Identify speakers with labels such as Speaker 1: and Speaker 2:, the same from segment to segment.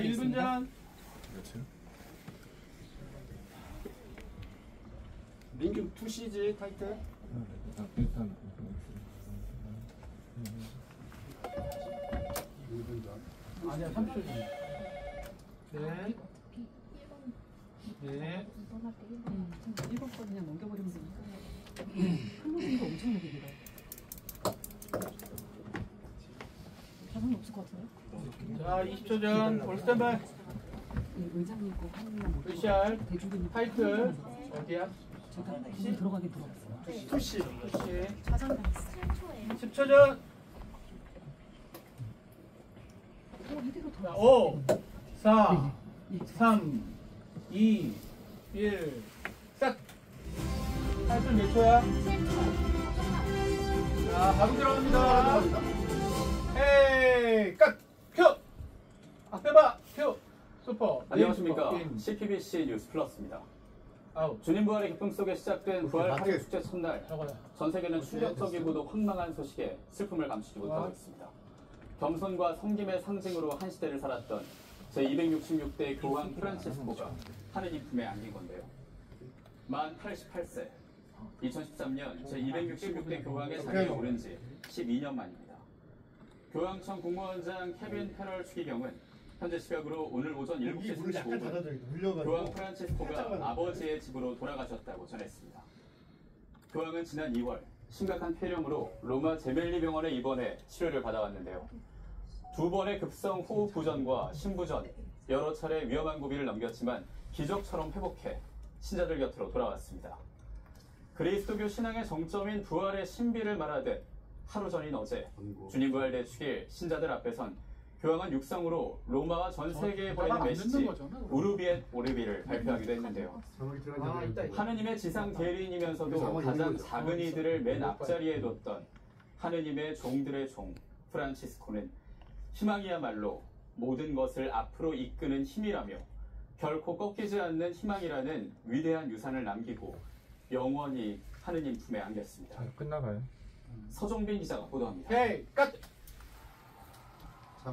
Speaker 1: 1분 전.
Speaker 2: 민규 투시지 타이틀.
Speaker 3: 일단
Speaker 2: 1분 전.
Speaker 1: 아니야 30초 전. 네. 네.
Speaker 4: 1번 거 그냥 넘겨버리면 되니까. 한번도 엄청나게 길어요. 자산이 없을 것 같은데?
Speaker 1: 자 20초 전. 올 스탠바이.
Speaker 4: 의장님 거 하나만 못
Speaker 1: VCR.
Speaker 4: 대주님
Speaker 1: 타이틀. 어디야?
Speaker 4: 제가 무슨 들어가긴 들어갔어요.
Speaker 2: 투시.
Speaker 4: 자산당했어.
Speaker 1: 10초 전.
Speaker 4: 이대로
Speaker 1: 자, 5, 4, 3, 2, 1. 싹. 타이틀 몇 초야? 자, 바로 들어갑니다. 헤이, 깍! 큐! 앞에 봐! 큐! 슈퍼.
Speaker 5: 안녕하십니까.
Speaker 1: 인.
Speaker 5: CPBC 뉴스 플러스입니다.
Speaker 1: 아웃.
Speaker 5: 주님 부활의 기쁨 속에 시작된 부활
Speaker 2: 맞게.
Speaker 5: 하루 축제 첫날,
Speaker 1: 저거야.
Speaker 5: 전 세계는 충격적이고도 황망한 소식에 슬픔을 감추지 못하고 있습니다. 겸손과 섬김의 상징으로 한 시대를 살았던 제266대 교황 프란치스코가 하느님 품에 안긴 건데요. 만 88세, 2013년 제266대 교황의 자리에 오른 지 12년 만입니다. 교황청 국무원장 케빈 페럴 추기경은 현재 시각으로 오늘 오전 7시 35분 교황 프란치스코가 아버지의 집으로 돌아가셨다고 전했습니다. 교황은 지난 2월 심각한 폐렴으로 로마 제멜리 병원에 입원해 치료를 받아왔는데요. 2번의 급성 호흡 부전과 심부전, 여러 차례 위험한 고비를 넘겼지만 기적처럼 회복해 신자들 곁으로 돌아왔습니다. 그리스도교 신앙의 정점인 부활의 신비를 말하듯 하루 전인 어제 주님 부활 대축일 신자들 앞에선 교황은 육성으로 로마와 전 세계에 보내는 메시지 우르비 엣 오르비를 발표하기도 했는데요. 하느님의 지상 대리인이면서도 가장 작은 이들을 맨 앞자리에 뒀던 하느님의 종들의 종 프란치스코는 희망이야말로 모든 것을 앞으로 이끄는 힘이라며 결코 꺾이지 않는 희망이라는 위대한 유산을 남기고 영원히 하느님 품에 안겼습니다.
Speaker 3: 끝나가요.
Speaker 5: 서종빈 기자가 보도합니다.
Speaker 1: 헤이, 깍!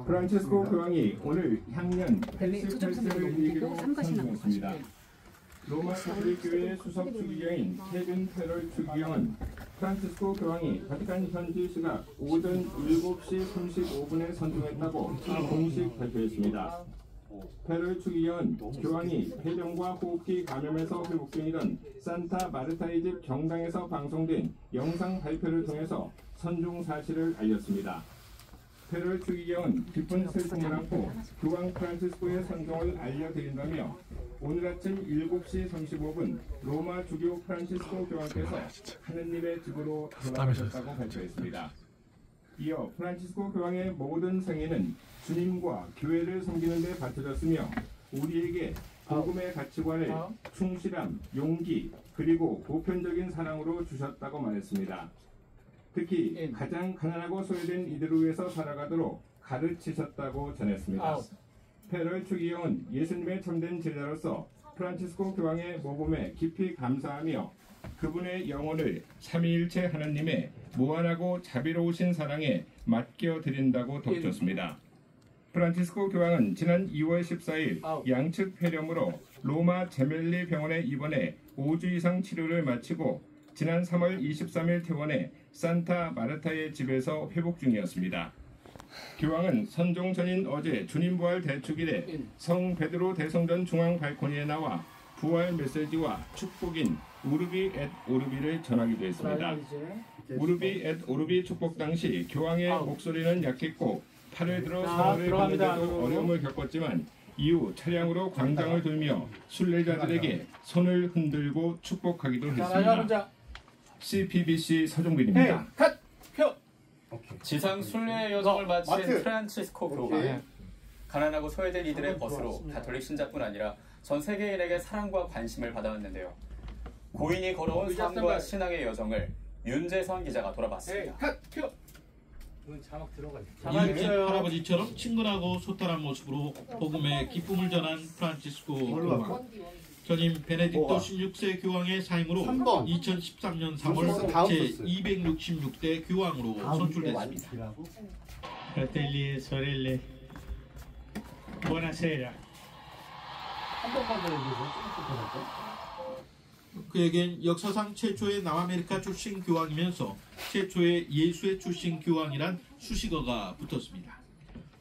Speaker 3: 프란치스코 교황이 오늘 향년 88세를 일기로 선정했습니다. 로마 가톨릭 교회 수석 추기경인 케빈 페럴 추기경은 프란치스코 교황이 바티칸 현지 시각 오전 7시 35분에 선정했다고 공식 발표했습니다. 페럴 추기경은 교황이 폐렴과 호흡기 감염에서 회복 중이던 산타 마르타의 집 경당에서 방송된 영상 발표를 통해서 선종 사실을 알렸습니다. 페럴 추기경은 깊은 슬픔을 안고 교황 프란치스코의 선종을 알려드린다며 오늘 아침 7시 35분 로마 주교 프란치스코 교황께서 하느님의 집으로 돌아가셨다고 발표했습니다. 이어 프란치스코 교황의 모든 생애는 주님과 교회를 섬기는 데 바쳐졌으며 우리에게 복음의 가치관을 충실함, 용기, 그리고 보편적인 사랑으로 주셨다고 말했습니다. 특히 가장 가난하고 소외된 이들을 위해서 살아가도록 가르치셨다고 전했습니다. 페럴 추기경은 예수님의 참된 제자로서 프란치스코 교황의 모범에 깊이 감사하며 그분의 영혼을 삼위일체 하나님의 무한하고 자비로우신 사랑에 맡겨드린다고 덧줬습니다. 프란치스코 교황은 지난 2월 14일 양측 폐렴으로 로마 제멜리 병원에 입원해 5주 이상 치료를 마치고 지난 3월 23일 퇴원해 산타 마르타의 집에서 회복 중이었습니다. 교황은 선종 전인 어제 주님 부활 대축일에 성 베드로 대성전 중앙 발코니에 나와 부활 메시지와 축복인 우르비 엣 오르비를 전하기도 했습니다. 우르비 엣 오르비 축복 당시 교황의 목소리는 약했고 팔을 들어 선언을 받는데도 어려움을 겪었지만 이후 차량으로 광장을 돌며 순례자들에게 손을 흔들고 축복하기도 했습니다. CPBC 서종빈입니다.
Speaker 1: 컷! 표!
Speaker 5: 지상 순례 여정을 마친 프란치스코 교황. 가난하고 소외된 이들의 벗으로 가톨릭 신자뿐 아니라 전 세계인에게 사랑과 관심을 받아왔는데요. 고인이 걸어온 삶과 신앙의 여정을 윤재선 기자가 돌아봤습니다.
Speaker 1: 컷! 표!
Speaker 2: 자막 들어가 있어.
Speaker 1: 자막 있어요.
Speaker 6: 할아버지처럼 친근하고 소탈한 모습으로 복음의 기쁨을 전한 프란치스코 교황. 전임 베네딕토 16세 교황의 사임으로 2013년 3월 제266대 교황으로 선출됐습니다.
Speaker 7: Fratelli e sorelle, Buonasera.
Speaker 2: 한 번만 더 해주세요. 조금 더.
Speaker 6: 그에겐 역사상 최초의 남아메리카 출신 교황이면서 최초의 예수의 출신 교황이란 수식어가 붙었습니다.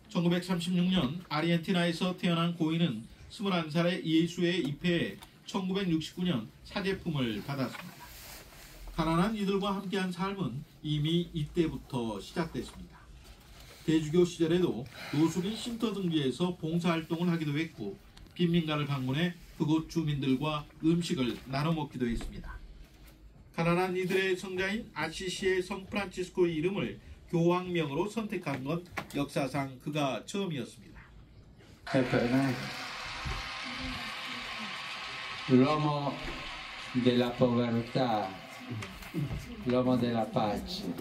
Speaker 6: 1936년 아르헨티나에서 태어난 고인은 21살의 예수에 입회해 1969년 사제품을 받았습니다. 가난한 이들과 함께한 삶은 이미 이때부터 시작됐습니다. 대주교 시절에도 노숙인 쉼터 등지에서 봉사활동을 하기도 했고 빈민가를 방문해 그곳 주민들과 음식을 나눠 먹기도 했습니다. 가난한 이들의 성자인 아시시의 성 프란치스코의 이름을 교황명으로 선택한 건 역사상 그가 처음이었습니다.
Speaker 8: L'uomo della povertà, l'uomo della pace,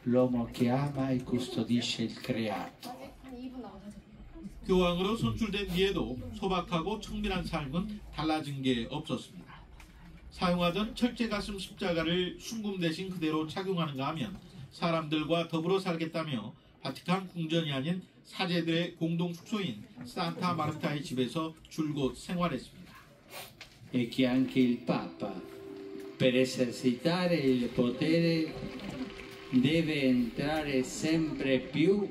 Speaker 8: l'uomo che ama e custodisce il creato.
Speaker 6: 교황으로 선출된 뒤에도 소박하고 청밀한 삶은 달라진 게 없었습니다. 사용하던 철제가슴 십자가를 순금 대신 그대로 착용하는가 하면 사람들과 더불어 살겠다며 바티칸 궁전이 아닌 사제들의 공동 숙소인 산타 마르타의 집에서 줄곧 생활했습니다.
Speaker 8: E che anche il Papa, per esercitare il potere, deve entrare sempre più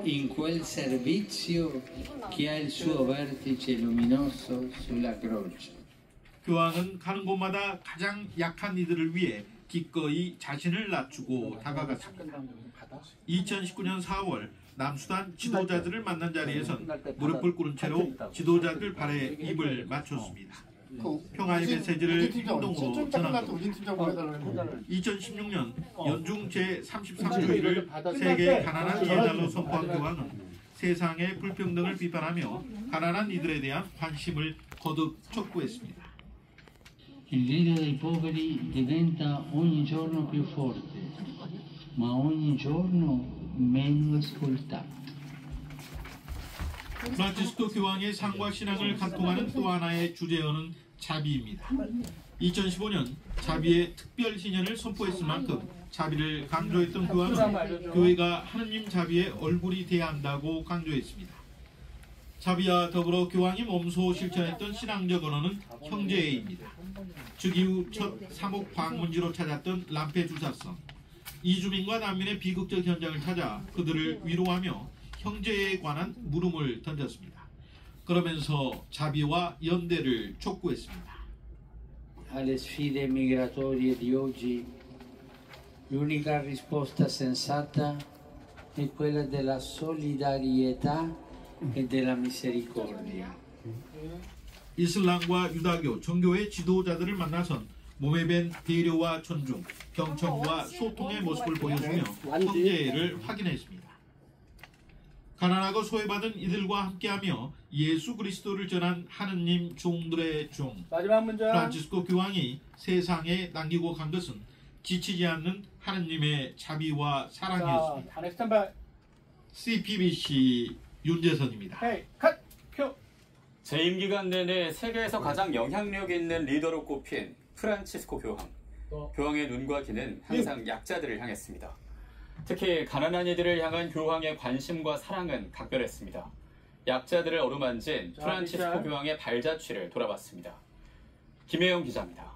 Speaker 8: in quel servizio che ha il suo vertice luminoso sulla croce.
Speaker 6: 교황은 가는 곳마다 가장 약한 이들을 위해 기꺼이 자신을 낮추고 다가갔습니다. 2019년 4월 남수단 지도자들을 만난 자리에선 무릎을 꿇은 채로 지도자들 발에 입을 맞췄습니다. 평화의 메시지를 행동으로 전합니다. 2016년 연중 제33주일을 세계 가난한 예날로 선포한 교황은 세상의 불평등을 비판하며 가난한 이들에 대한 관심을 거듭 촉구했습니다.
Speaker 8: Il grido dei poveri diventa ogni giorno più forte, ma ogni giorno meno ascoltato.
Speaker 6: 프란치스코 교황의 상과 신앙을 관통하는 또 하나의 주제어는 자비입니다. 2015년 자비의 특별 희년을 선포했을 만큼 자비를 강조했던 교황은 교회가 하느님 자비의 얼굴이 돼야 한다고 강조했습니다. 자비와 더불어 교황이 몸소 실천했던 신앙적 언어는 형제애입니다. 즉위 후 첫 사목 방문지로 찾았던 람페두사성, 이주민과 난민의 비극적 현장을 찾아 그들을 위로하며 형제에 관한 물음을 던졌습니다. 그러면서 자비와 연대를 촉구했습니다.
Speaker 8: Alle sfide migratorie di oggi, l'unica risposta sensata è quella della solidarietà e della misericordia.
Speaker 6: 이슬람과 유다교, 정교의 지도자들을 만나선 몸에 밴 배려와 존중, 경청과 소통의 모습을 보여주며 형제를 확인했습니다. 가난하고 소외받은 이들과 함께하며 예수 그리스도를 전한 하느님 종들의 종
Speaker 1: 마지막 문장.
Speaker 6: 프란치스코 교황이 세상에 남기고 간 것은 지치지 않는 하느님의 자비와 사랑이었습니다.
Speaker 1: 안에 스탠바이.
Speaker 6: CPBC 윤재선입니다.
Speaker 1: 헤이 컷. 표.
Speaker 5: 재임 기간 내내 세계에서 가장 영향력 있는 리더로 꼽힌 프란치스코 교황. 교황의 눈과 귀는 항상 약자들을 향했습니다. 특히 가난한 이들을 향한 교황의 관심과 사랑은 각별했습니다. 약자들을 어루만진 프란치스코 교황의 발자취를 돌아봤습니다. 김혜영 기자입니다.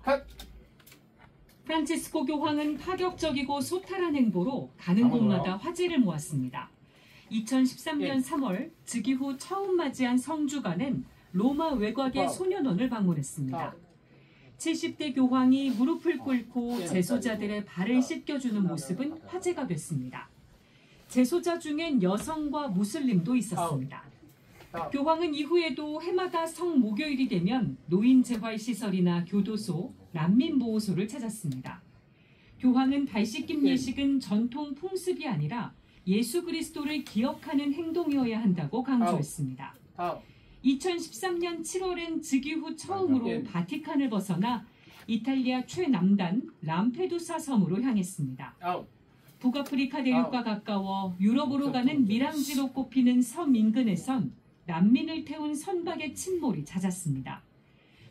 Speaker 9: 프란치스코 교황은 파격적이고 소탈한 행보로 가는 곳마다 화제를 모았습니다. 2013년 3월 즉위 후 처음 맞이한 성주가는 로마 외곽의 소년원을 방문했습니다. 70대 교황이 무릎을 꿇고 재소자들의 발을 씻겨주는 모습은 화제가 됐습니다. 재소자 중엔 여성과 무슬림도 있었습니다. 교황은 이후에도 해마다 성목요일이 되면 노인 재활시설이나 교도소, 난민보호소를 찾았습니다. 교황은 발 씻김 예식은 전통 풍습이 아니라 예수 그리스도를 기억하는 행동이어야 한다고 강조했습니다. 2013년 7월엔 즉위 후 처음으로 바티칸을 벗어나 이탈리아 최남단 람페두사 섬으로 향했습니다. 북아프리카 대륙과 가까워 유럽으로 가는 밀항지로 꼽히는 섬 인근에선 난민을 태운 선박의 침몰이 잦았습니다.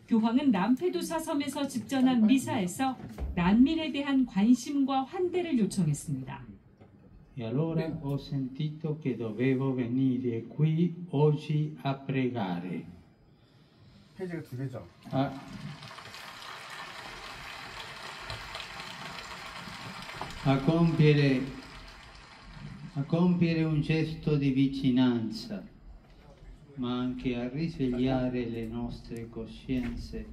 Speaker 9: 교황은 람페두사 섬에서 집전한 미사에서 난민에 대한 관심과 환대를 요청했습니다.
Speaker 8: E allora ho sentito che dovevo venire qui oggi a pregare,
Speaker 1: 페이지가 두 개죠.
Speaker 8: a compiere un gesto di vicinanza, ma anche a risvegliare le nostre coscienze,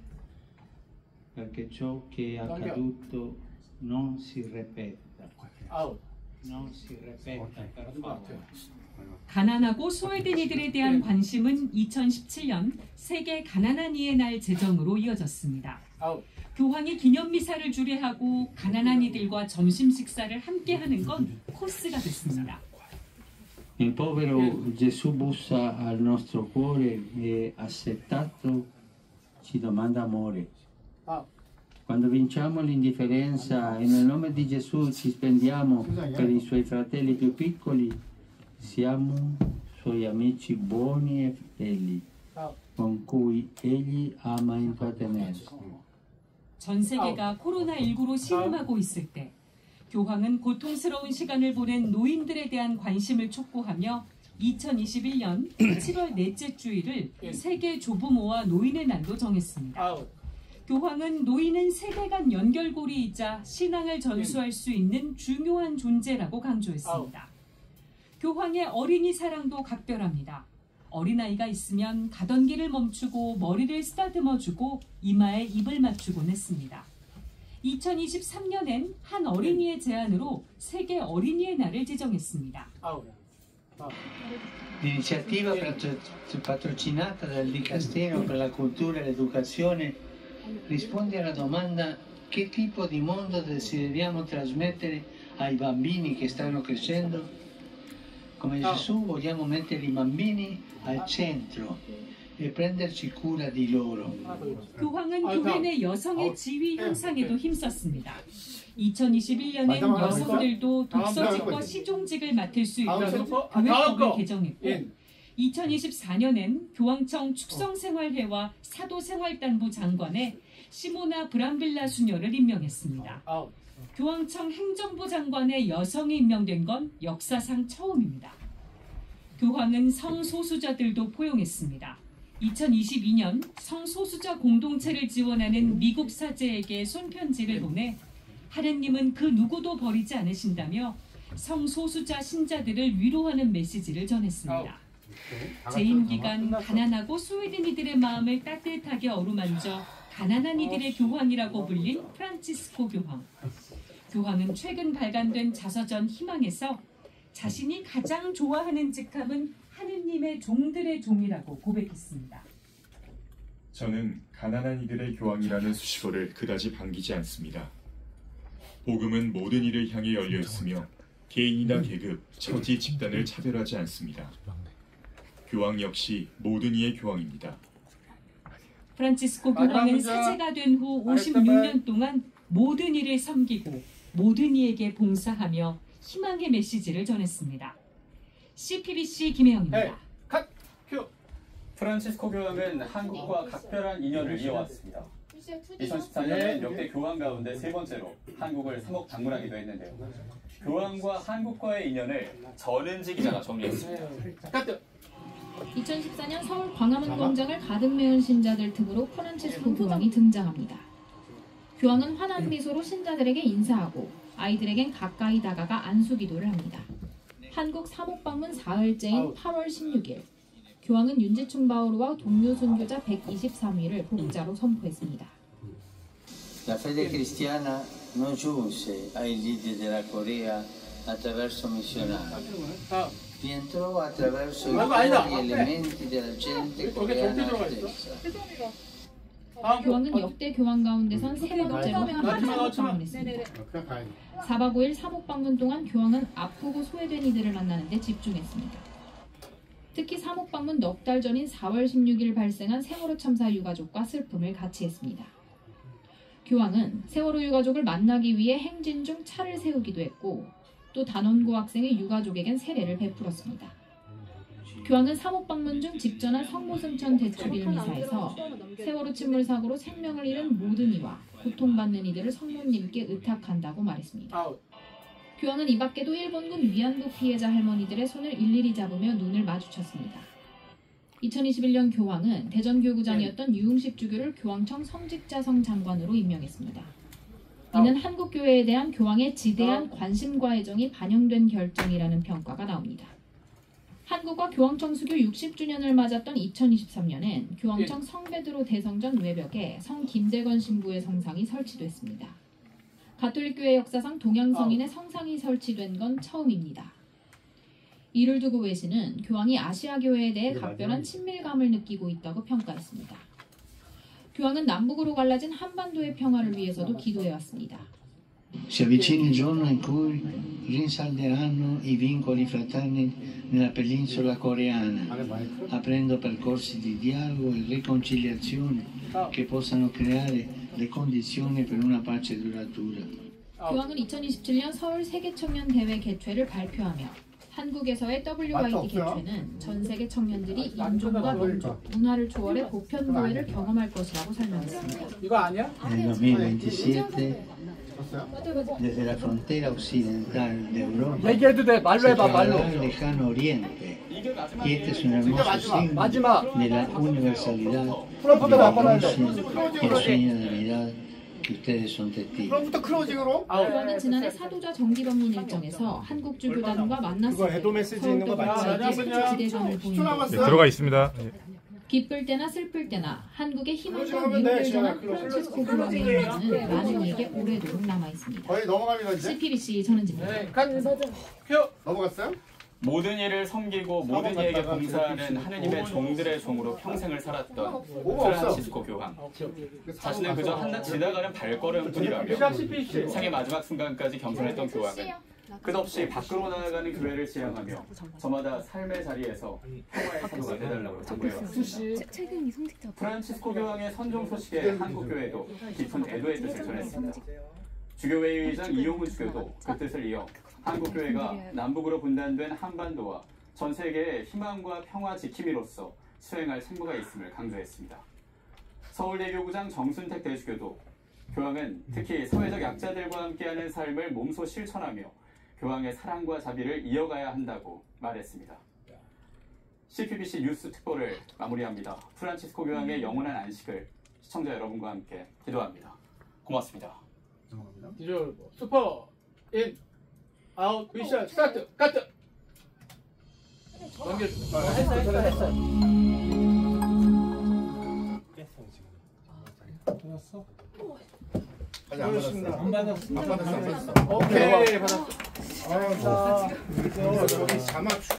Speaker 8: perché ciò che è accaduto non si ripeta.
Speaker 1: 아웃.
Speaker 8: Non si ripeta, per favore.
Speaker 9: 가난하고 소외된 이들에 대한 관심은 2017년 세계 가난한 이의 날 제정으로 이어졌습니다.
Speaker 1: 아웃.
Speaker 9: 교황이 기념미사를 주례하고 가난한 이들과 점심 식사를 함께 하는 건 코스가 됐습니다.
Speaker 8: Il povero Gesù bussa al nostro cuore e assetato ci domanda amore. Quando vinciamo l'indifferenza e nel nome di Gesù ci spendiamo per i suoi fratelli più piccoli, siamo suoi amici buoni e fedeli, con cui egli ama intrattenersi.
Speaker 9: 전 세계가 코로나19로 신음하고 있을 때 교황은 고통스러운 시간을 보낸 노인들에 대한 관심을 촉구하며 2021년 7월 넷째 주일을 세계 조부모와 노인의 날로 정했습니다.
Speaker 1: 아웃.
Speaker 9: 교황은 노인은 세대 간 연결고리이자 신앙을 전수할 수 있는 중요한 존재라고 강조했습니다. 교황의 어린이 사랑도 각별합니다. 어린아이가 있으면 가던 길을 멈추고 머리를 쓰다듬어주고 이마에 입을 맞추곤 했습니다. 2023년엔 한 어린이의 제안으로 세계 어린이의 날을 지정했습니다.
Speaker 1: 아웃.
Speaker 8: L'iniziativa patrocinata dal Dicastero per la Cultura e l'Educazione risponde alla domanda: che tipo di mondo desideriamo trasmettere ai bambini che stanno crescendo? Come Gesù vogliamo mettere i bambini al centro e prenderci cura di loro.
Speaker 9: 교황은 교회 내 여성의 지위 향상에도 힘썼습니다. 2021년엔 여성들도 독서직과 시종직을 맡을 수 있도록 교회법을 개정했고 2024년엔 교황청 축성생활회와 사도생활단부 장관에 시모나 브람빌라 수녀를 임명했습니다. 교황청 행정부 장관에 여성이 임명된 건 역사상 처음입니다. 교황은 성소수자들도 포용했습니다. 2022년 성소수자 공동체를 지원하는 미국 사제에게 손편지를 보내 하느님은 그 누구도 버리지 않으신다며 성소수자 신자들을 위로하는 메시지를 전했습니다. 재임 기간 가난하고 소외된 이들의 마음을 따뜻하게 어루만져 가난한 이들의 교황이라고 불린 프란치스코 교황. 교황은 최근 발간된 자서전 희망에서 자신이 가장 좋아하는 직함은 하느님의 종들의 종이라고 고백했습니다.
Speaker 3: 저는 가난한 이들의 교황이라는 수식어를 그다지 반기지 않습니다. 복음은 모든 이를 향해 열려 있으며 개인이나 계급, 처지, 집단을 차별하지 않습니다. 교황 역시 모든 이의 교황입니다.
Speaker 9: 프란치스코 교황은 사제가 된 후 56년 동안 모든 이를 섬기고 모든 이에게 봉사하며 희망의 메시지를 전했습니다. CPBC 김혜영입니다.
Speaker 1: 컷. 큐.
Speaker 5: 프란치스코 교황은 한국과 각별한 인연을 이어왔습니다. 2014년엔 역대 교황 가운데 세 번째로 한국을 3억 방문하기도 했는데요. 교황과 한국과의 인연을 전은지 기자가 정리했습니다.
Speaker 7: 2014년 서울 광화문 광장을 가득 메운 신자들 틈으로 프란치스코 교황이 등장합니다. 교황은 환한 미소로 신자들에게 인사하고 아이들에겐 가까이 다가가 안수기도를 합니다. 한국 사목 방문 사흘째인 8월 16일, 교황은 윤지충 바오르와 동료 순교자 123위를 복자로 선포했습니다.
Speaker 8: La fede cristiana non giunse ai lidi della Corea attraverso missionari. Rientrò attraverso i poveri elementi della gente coreana stessa.
Speaker 7: 교황은 역대 교황 가운데선 세 번째로 한국 사목 방문했습니다. 4박 5일 사목 방문 동안 교황은 아프고 소외된 이들을 만나는 데 집중했습니다. 특히 사목 방문 넉 달 전인 4월 16일 발생한 세월호 참사 유가족과 슬픔을 같이 했습니다. 교황은 세월호 유가족을 만나기 위해 행진 중 차를 세우기도 했고 또 단원고 학생의 유가족에겐 세례를 베풀었습니다. 교황은 사목 방문 중 집전한 성모승천 대축일 미사에서 세월호 침몰 사고로 생명을 잃은 모든 이와 고통받는 이들을 성모님께 의탁한다고 말했습니다. 교황은 이 밖에도 일본군 위안부 피해자 할머니들의 손을 일일이 잡으며 눈을 마주쳤습니다. 2021년 교황은 대전교구장이었던 유흥식 주교를 교황청 성직자성 장관으로 임명했습니다. 이는 한국교회에 대한 교황의 지대한 관심과 애정이 반영된 결정이라는 평가가 나옵니다. 한국과 교황청 수교 60주년을 맞았던 2023년엔 교황청 성베드로 대성전 외벽에 성 김대건 신부의 성상이 설치됐습니다. 가톨릭교회 역사상 동양성인의 성상이 설치된 건 처음입니다. 이를 두고 외신은 교황이 아시아교회에 대해 각별한 친밀감을 느끼고 있다고 평가했습니다. 교황은 남북으로 갈라진 한반도의 평화를 위해서도 기도해왔습니다.
Speaker 8: Si avvicina il giorno in cui rinsalderanno i vincoli fraterni nella penisola coreana, aprendo percorsi di dialogo e riconciliazione che possano creare le condizioni per una pace duratura.
Speaker 7: 교황은 2027년 서울 세계청년대회 개최를 발표하며 한국에서의 WYD 개최는 전 세계 청년들이 인종과 민족, 문화를 초월해 보편노예를 경험할 것이라고 설명했습니다.
Speaker 1: 이거 아니야?
Speaker 8: Nel 2027 desde la frontera occidental de Europa
Speaker 1: 얘기해도 돼. 말로
Speaker 8: se
Speaker 1: 해봐. 말로.
Speaker 8: trasladará el lejano oriente y este es un hermoso signo
Speaker 1: 마지막.
Speaker 8: de la universalidad de
Speaker 1: 프롬프터
Speaker 8: la
Speaker 1: 바꿔놔야 돼.
Speaker 8: iglesia y el sueño de Navidad que ustedes son testigos.
Speaker 1: 그럼부터 클로징으로.
Speaker 7: 교황은 지난해 사도자 정기방문 일정에서 한국주 교단과 만났을 때 서울도 같이 기대감을 보이는
Speaker 10: 들어가 있습니다.
Speaker 7: 기쁠 때나 슬플 때나 한국의 희망과 위로를 전한 프란치스코 교황의 이미지는 많은 이에게 오래도록 남아있습니다.
Speaker 2: 거의 넘어갑니다 이제.
Speaker 7: CPBC 전은지입니다.
Speaker 1: 네, 표.
Speaker 2: 넘어갔어요?
Speaker 5: 모든 일을 섬기고 모든 이에게 봉사하는 하느님의 종들의 종으로 평생을 살았던 프란치스코 교황. 자신은 그저 한낱 지나가는 발걸음뿐이라며 생의 마지막 순간까지 겸손했던 교황은 끝없이 밖으로 나아가는 교회를 지향하며 저마다 삶의 자리에서 평화의 사도가 되달라고 당부해왔습니다. 프란치스코 교황의 선종 소식에 한국교회도 깊은 애도의 뜻을 전했습니다. 주교회 의장 이용훈 주교도 그 뜻을 이어 한국교회가 남북으로 분단된 한반도와 전 세계의 희망과 평화 지킴이로서 수행할 책무가 있음을 강조했습니다. 서울대교구장 정순택 대주교도 교황은 특히 사회적 약자들과 함께하는 삶을 몸소 실천하며 교황의 사랑과 자비를 이어가야 한다고 말했습니다. CPBC 뉴스 특보를 마무리합니다. 프란치스코 교황의 영원한 안식을 시청자 여러분과 함께 기도합니다. 고맙습니다.
Speaker 1: 디저 슈퍼 인 아웃 미션 스타트 카트. 넘겨줘. 했어.
Speaker 2: 끝났어? 아직 안 받았어.
Speaker 1: 오케이 받았어.
Speaker 2: 아, 저기 자막